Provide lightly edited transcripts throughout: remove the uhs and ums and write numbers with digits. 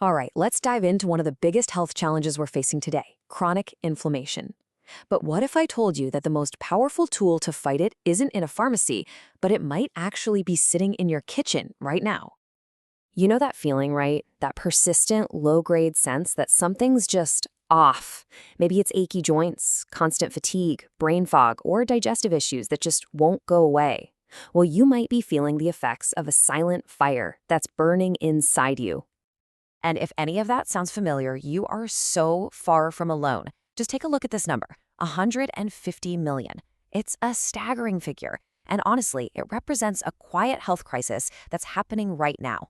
All right, let's dive into one of the biggest health challenges we're facing today, chronic inflammation. But what if I told you that the most powerful tool to fight it isn't in a pharmacy, but it might actually be sitting in your kitchen right now? You know that feeling, right? That persistent, low-grade sense that something's just off. Maybe it's achy joints, constant fatigue, brain fog, or digestive issues that just won't go away. Well, you might be feeling the effects of a silent fire that's burning inside you. And if any of that sounds familiar, you are so far from alone. Just take a look at this number, 150 million. It's a staggering figure. And honestly, it represents a quiet health crisis that's happening right now.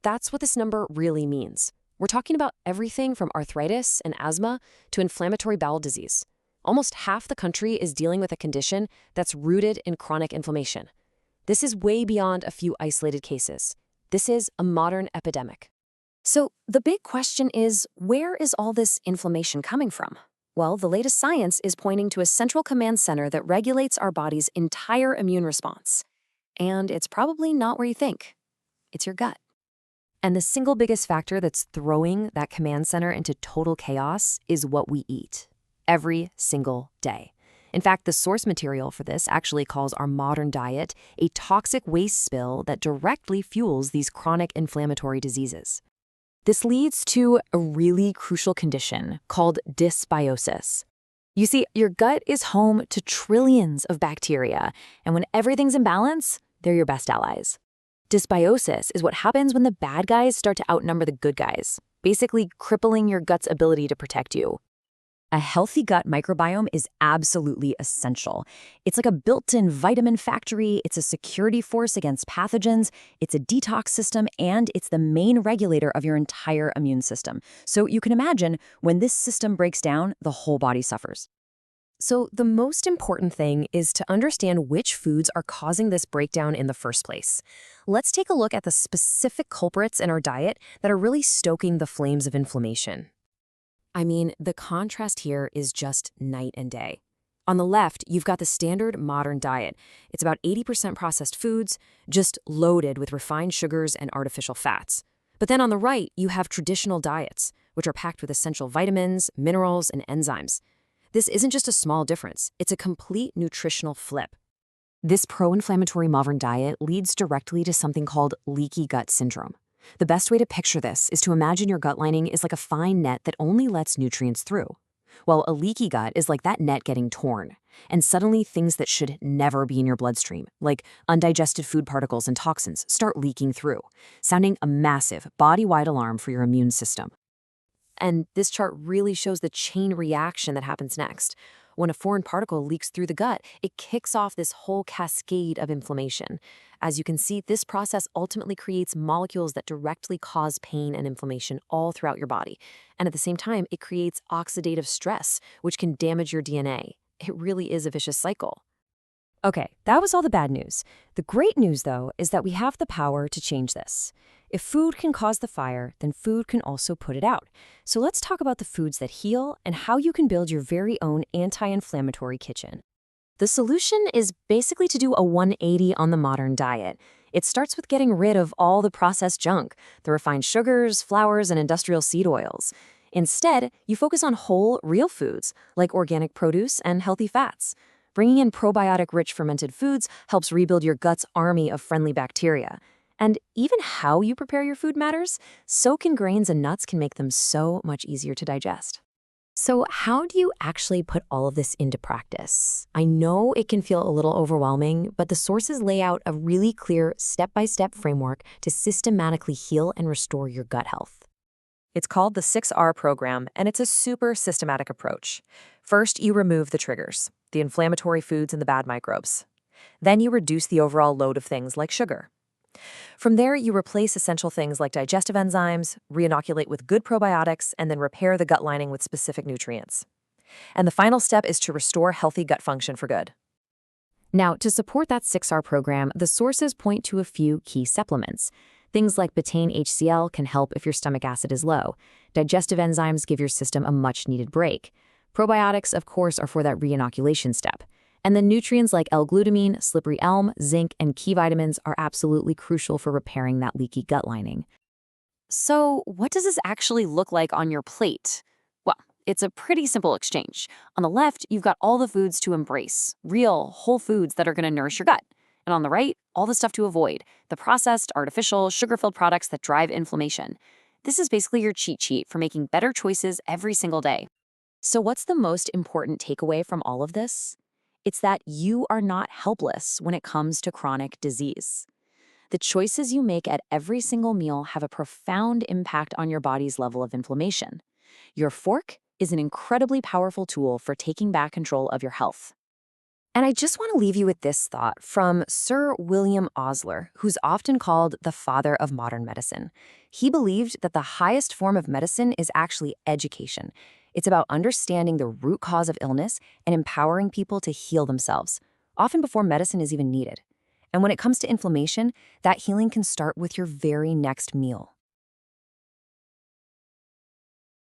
That's what this number really means. We're talking about everything from arthritis and asthma to inflammatory bowel disease. Almost half the country is dealing with a condition that's rooted in chronic inflammation. This is way beyond a few isolated cases. This is a modern epidemic. So the big question is, where is all this inflammation coming from? Well, the latest science is pointing to a central command center that regulates our body's entire immune response. And it's probably not where you think. It's your gut. And the single biggest factor that's throwing that command center into total chaos is what we eat every single day. In fact, the source material for this actually calls our modern diet a toxic waste spill that directly fuels these chronic inflammatory diseases. This leads to a really crucial condition called dysbiosis. You see, your gut is home to trillions of bacteria, and when everything's in balance, they're your best allies. Dysbiosis is what happens when the bad guys start to outnumber the good guys, basically crippling your gut's ability to protect you. A healthy gut microbiome is absolutely essential. It's like a built-in vitamin factory, it's a security force against pathogens, it's a detox system, and it's the main regulator of your entire immune system. So you can imagine when this system breaks down, the whole body suffers. So the most important thing is to understand which foods are causing this breakdown in the first place. Let's take a look at the specific culprits in our diet that are really stoking the flames of inflammation. I mean, the contrast here is just night and day. On the left, you've got the standard modern diet. It's about 80% processed foods, just loaded with refined sugars and artificial fats. But then on the right, you have traditional diets, which are packed with essential vitamins, minerals, and enzymes. This isn't just a small difference, it's a complete nutritional flip. This pro-inflammatory modern diet leads directly to something called leaky gut syndrome. The best way to picture this is to imagine your gut lining is like a fine net that only lets nutrients through. Well, a leaky gut is like that net getting torn, and suddenly things that should never be in your bloodstream, like undigested food particles and toxins, start leaking through, sounding a massive body-wide alarm for your immune system. And this chart really shows the chain reaction that happens next. When a foreign particle leaks through the gut, it kicks off this whole cascade of inflammation. As you can see, this process ultimately creates molecules that directly cause pain and inflammation all throughout your body. And at the same time, it creates oxidative stress, which can damage your DNA. It really is a vicious cycle. Okay, that was all the bad news. The great news, though, is that we have the power to change this. If food can cause the fire, then food can also put it out. So let's talk about the foods that heal and how you can build your very own anti-inflammatory kitchen. The solution is basically to do a 180 on the modern diet. It starts with getting rid of all the processed junk, the refined sugars, flours, and industrial seed oils. Instead, you focus on whole, real foods, like organic produce and healthy fats. Bringing in probiotic-rich fermented foods helps rebuild your gut's army of friendly bacteria. And even how you prepare your food matters. Soak-in grains and nuts can make them so much easier to digest. So how do you actually put all of this into practice? I know it can feel a little overwhelming, but the sources lay out a really clear step-by-step framework to systematically heal and restore your gut health. It's called the 6R program, and it's a super systematic approach. First, you remove the triggers, the inflammatory foods and the bad microbes. Then you reduce the overall load of things like sugar. From there, you replace essential things like digestive enzymes, reinoculate with good probiotics, and then repair the gut lining with specific nutrients. And the final step is to restore healthy gut function for good. Now, to support that 6R program, the sources point to a few key supplements. Things like betaine HCl can help if your stomach acid is low. Digestive enzymes give your system a much-needed break. Probiotics, of course, are for that reinoculation step. And then nutrients like L-glutamine, slippery elm, zinc, and key vitamins are absolutely crucial for repairing that leaky gut lining. So, what does this actually look like on your plate? Well, it's a pretty simple exchange. On the left, you've got all the foods to embrace, real, whole foods that are going to nourish your gut. And on the right, all the stuff to avoid, the processed, artificial, sugar filled products that drive inflammation. This is basically your cheat sheet for making better choices every single day. So, what's the most important takeaway from all of this? It's that you are not helpless when it comes to chronic disease. The choices you make at every single meal have a profound impact on your body's level of inflammation. Your fork is an incredibly powerful tool for taking back control of your health. And I just want to leave you with this thought from Sir William Osler, who's often called the father of modern medicine. He believed that the highest form of medicine is actually education. It's about understanding the root cause of illness and empowering people to heal themselves, often before medicine is even needed. And when it comes to inflammation, that healing can start with your very next meal.